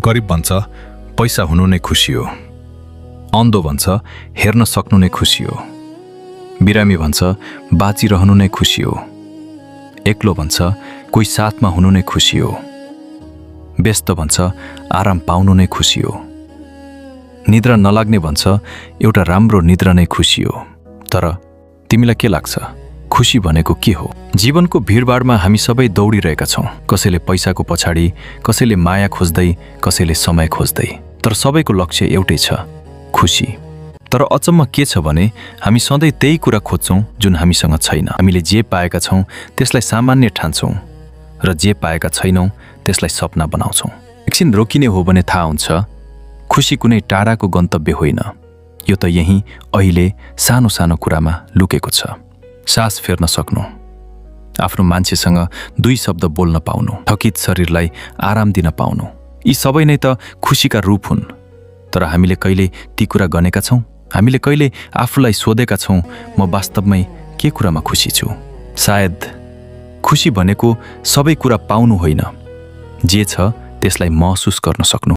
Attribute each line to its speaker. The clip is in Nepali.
Speaker 1: गरिब भन्छ पैसा हुनु नै खुसी हो, अन्धो भन्छ हेर्न सक्नु नै खुसी हो, बिरामी भन्छ बाँचिरहनु नै खुसी हो, एक्लो भन्छ कोही साथमा हुनु नै खुसी हो, व्यस्त भन्छ आराम पाउनु नै खुसी हो, निद्रा नलाग्ने भन्छ एउटा राम्रो निद्रा नै खुसी हो। तर तिमीलाई के लाग्छ, खुसी भनेको के हो? जीवनको भिडभाडमा हामी सबै दौडिरहेका छौँ, कसैले पैसाको पछाडि, कसैले माया खोज्दै, कसैले समय खोज्दै, तर सबैको लक्ष्य एउटै छ, खुसी। तर अचम्म के छ भने हामी सधैँ त्यही कुरा खोज्छौँ जुन हामीसँग छैन। हामीले जे पाएका छौँ त्यसलाई सामान्य ठान्छौँ र जे पाएका छैनौँ त्यसलाई सपना बनाउँछौँ। एकछिन रोकिने हो भने थाहा हुन्छ खुसी कुनै टाढाको गन्तव्य होइन, यो त यही अहिले सानो सानो कुरामा लुकेको छ। सास फेर्न सक्नु, आफ्नो मान्छेसँग 2 शब्द बोल्न पाउनु, थकित शरीरलाई आराम दिन पाउनु, यी सबै नै त खुसीका रूप हुन्। तर हामीले कहिले ती कुरा गनेका छौँ? हामीले कहिले आफूलाई सोधेका छौँ म वास्तवमै के कुरामा खुसी छु? सायद खुसी भनेको सबै कुरा पाउनु होइन, जे छ त्यसलाई महसुस गर्न सक्नु।